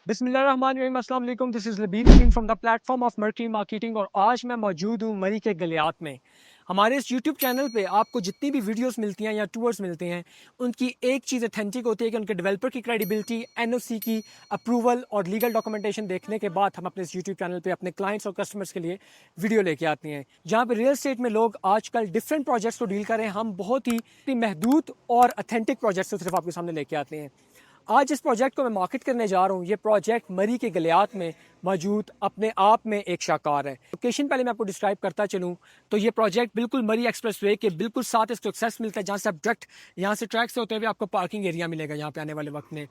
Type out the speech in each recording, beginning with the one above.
बिस्मिल्लाहिर्रहमानिर्रहीम, अस्सलाम वालेकुम। This is Labib from the platform of Mercury Marketing और आज मैं मौजूद हूँ मरी के गलियात में। हमारे इस यूट्यूब चैनल पे आपको जितनी भी वीडियोस मिलती हैं या टूर्स मिलते हैं, उनकी एक चीज़ अथेंटिक होती है कि उनके डेवलपर की क्रेडिबिलिटी, एनओसी की अप्रूवल और लीगल डॉक्यूमेंटेशन देखने के बाद हम अपने इस यूट्यूब चैनल पे अपने क्लाइंट्स और कस्टमर्स के लिए वीडियो लेके आते हैं। जहाँ पे रियल एस्टेट में लोग आजकल डिफरेंट प्रोजेक्ट्स को डील करें, हम बहुत ही महदूद और अथेंटिक प्रोजेक्ट्स को सिर्फ आपके सामने लेके आते हैं। आज इस प्रोजेक्ट को मैं मार्केट करने जा रहा हूँ। ये प्रोजेक्ट मरी के गलियात में मौजूद अपने आप में एक शाकार है। लोकेशन पहले मैं आपको डिस्क्राइब करता चलूँ तो ये प्रोजेक्ट बिल्कुल मरी एक्सप्रेसवे के बिल्कुल साथ इसको एक्सेस मिलता है, जहाँ से आप डायरेक्ट यहाँ से ट्रैक से होते हुए आपको पार्किंग एरिया मिलेगा यहाँ पे आने वाले वक्त में।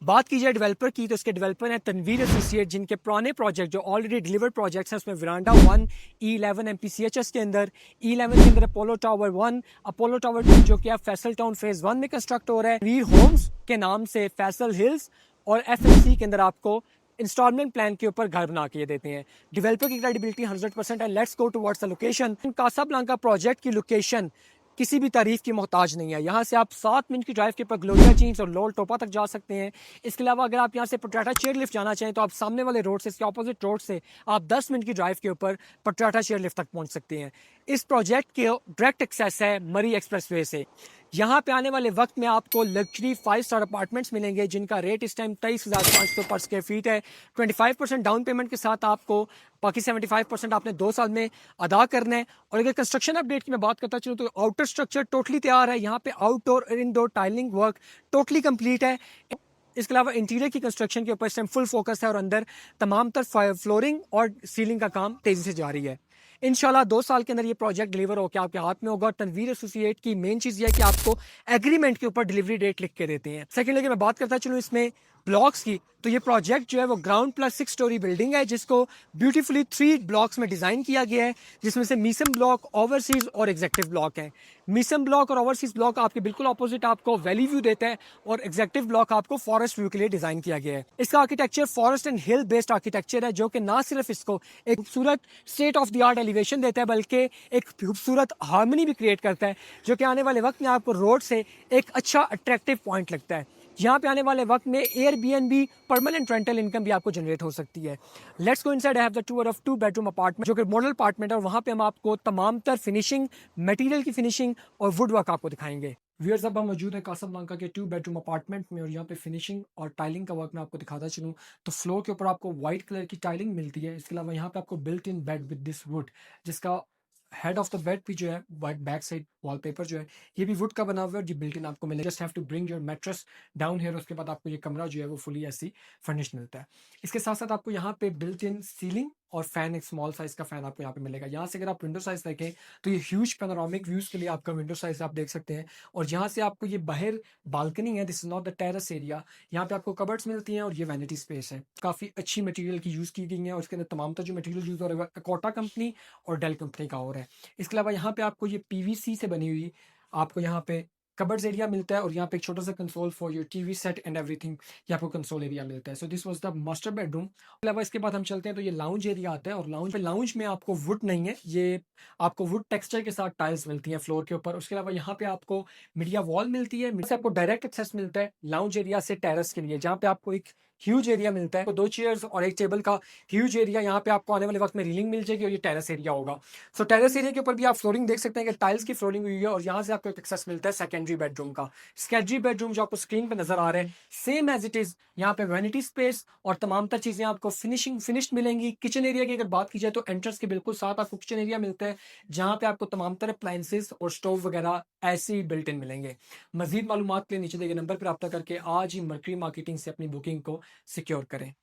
बात की जाए डेवलपर की तो इसके डेवलपर हैं तनवीर एसोसिएट, जिनके पुराने प्रोजेक्ट जो ऑलरेडी डिलीवर्ड प्रोजेक्ट्स हैं उसमें वरांडा 1, E11 MPCHS के अंदर, E11 के अंदर अपोलो टावर 1, अपोलो टावर 2 जो कि आप फैसल टाउन फेज 1 में कंस्ट्रक्ट हो रहा है, वीर होम्स के नाम से फैसल हिल्स और FMC के अंदर आपको इंस्टॉलमेंट प्लान के ऊपर घर बना के देते हैं। डेवलपर की क्रेडिबिलिटी 100% है। Let's go towards the location. Casablanca project की लोकेशन किसी भी तारीफ की मोहताज नहीं है। यहाँ से आप 7 मिनट की ड्राइव के ऊपर ग्लोरिया चीन्स और लोल टोपा तक जा सकते हैं। इसके अलावा अगर आप यहाँ से पटाटा चेयर लिफ्ट जाना चाहें तो आप सामने वाले रोड से, इसके ऑपोजिट रोड से आप 10 मिनट की ड्राइव के ऊपर पटाटा चेयर लिफ्ट तक पहुँच सकते हैं। इस प्रोजेक्ट के डायरेक्ट एक्सेस है मरी एक्सप्रेसवे से। यहाँ पे आने वाले वक्त में आपको लग्जरी 5 स्टार अपार्टमेंट्स मिलेंगे जिनका रेट इस टाइम 23,500 पर स्क्वायर फीट है। 25% डाउन पेमेंट के साथ आपको बाकी 75% आपने 2 साल में अदा करना है। और अगर कंस्ट्रक्शन अपडेट की मैं बात करता चलूँ तो आउटर स्ट्रक्चर टोटली तैयार है। यहाँ पे आउटडोर और indoor tiling work totally complete है। इसके अलावा इंटीरियर की कंस्ट्रक्शन के ऊपर इस टाइम फुल फोकस है और अंदर तमाम तर फ्लोरिंग और सीलिंग का काम तेजी से जारी है। इंशाल्लाह 2 साल के अंदर ये प्रोजेक्ट डिलीवर होकर आपके हाथ में होगा। और तनवीर एसोसिएट की मेन चीज़ यह है कि आपको एग्रीमेंट के ऊपर डिलीवरी डेट लिख के देते हैं। सेकेंडली मैं बात करता चलूँ इसमें ब्लॉक्स की, तो ये प्रोजेक्ट जो है वो ग्राउंड प्लस 6 स्टोरी बिल्डिंग है जिसको ब्यूटीफुली 3 ब्लॉक्स में डिज़ाइन किया गया है, जिसमें से मीसम ब्लॉक, ओवरसीज और एग्जेक्टिव ब्लॉक है। मीसम ब्लॉक और ओवरसीज ब्लॉक आपके बिल्कुल ऑपोजिट आपको वैली व्यू देता है और एग्जेक्टिव ब्लॉक आपको फॉरेस्ट व्यू के लिए डिज़ाइन किया गया है। इसका architecture forest and hill based architecture है, जो कि ना सिर्फ इसको एक खूबसूरत state of the art elevation देता है बल्कि एक खूबसूरत हार्मनी भी क्रिएट करता है, जो कि आने वाले वक्त में आपको रोड से एक अच्छा अट्रैक्टिव पॉइंट लगता है। यहाँ पे आने वाले वक्त में एयरबीएनबी परमानेंट रेंटल इनकम भी आपको जनरेट हो सकती है। Let's go inside. I have the tour of 2 bedroom apartment जो कि मॉडल अपार्टमेंट है और वहाँ पे हम आपको तमाम तर फिनिशिंग, मटेरियल की फिनिशिंग और वुड वर्क आपको दिखाएंगे। व्यूअर्स, अब हम मौजूद है कासाब्लांका के 2 बेडरूम अपार्टमेंट में और यहाँ पे फिनिशिंग और टाइलिंग का वर्क मैं आपको दिखाता चलूँ तो फ्लोर के ऊपर आपको व्हाइट कलर की टाइलिंग मिलती है। इसके अलावा यहाँ पे आपको built in bed with this would, जिसका हेड ऑफ द बेड भी जो है वाइट बैक साइड वॉलपेपर जो है ये भी वुड का बना हुआ है और ये बिल्ट इन आपको मिलेगा। Just have to bring your mattress down here, उसके बाद आपको ये कमरा जो है वो फुली ऐसी फर्निश्ड मिलता है। इसके साथ साथ आपको यहाँ पे बिल्ट इन सीलिंग और फैन, एक स्मॉल साइज का फैन आपको यहाँ पे मिलेगा। यहाँ से अगर आप विंडो साइज देखें तो ये ह्यूज पैनोरामिक व्यूज के लिए आपका विंडो साइज आप देख सकते हैं। और यहाँ से आपको ये बाहर बालकनी है, this is not the terrace area. यहाँ पे आपको कबर्ड्स मिलती हैं और ये वैनिटी स्पेस है। काफ़ी अच्छी मटेरियल की यूज़ की गई है और इसके अंदर तमाम तर जो मटेरियल यूज़ हो रहा है अकोटा कंपनी और डेल कंपनी का हो रहा है। इसके अलावा यहाँ पे आपको ये पीवीसी से बनी हुई आपको यहाँ पे कबर्ड्स एरिया मिलता है और यहाँ पे एक छोटा सा console for your TV set and everything, ये आपको कंसोल एरिया मिलता है। So this was the master bedroom. इसके अलावा इसके बाद हम चलते हैं तो ये लाउंज एरिया आता है और लाउंज में आपको वुड नहीं है, ये आपको वुड टेक्सचर के साथ टाइल्स मिलती हैं फ्लोर के ऊपर। उसके अलावा यहाँ पे आपको मीडिया वॉल मिलती है, से आपको डायरेक्ट एक्सेस मिलता है लाउंज एरिया से टेरेस के लिए, जहाँ पे आपको एक ह्यूज एरिया मिलता है। तो 2 चेयर्स और एक टेबल का ह्यूज एरिया यहाँ पे आपको आने वाले वक्त में रीलिंग मिल जाएगी और ये टेरेस एरिया होगा। सो टेरेस एरिया के ऊपर भी आप फ्लोरिंग देख सकते हैं कि टाइल्स की फ्लोरिंग हुई है और यहाँ से आपको एक एक्सेस मिलता है सेकेंडरी बेडरूम का। सेकेंडरी बेडरूम जो आपको स्क्रीन पे नजर आ रहे हैं सेम एज इट इज, यहाँ पे वैनिटी स्पेस और तमाम तर चीजें आपको फिनिश्ड मिलेंगी। किचन एरिया की अगर बात की जाए तो एंट्रेंस के बिल्कुल साथ आपको किचन एरिया मिलता है, जहाँ पे आपको तमाम तरह अप्लायंसेस और स्टोव वगैरह ऐसे ही बिल्ट इन मिलेंगे। मजीद मालूमात के लिए नीचे दिए गए नंबर पर रब्ता करके आज ही मर्करी मार्केटिंग से अपनी बुकिंग को सिक्योर करें।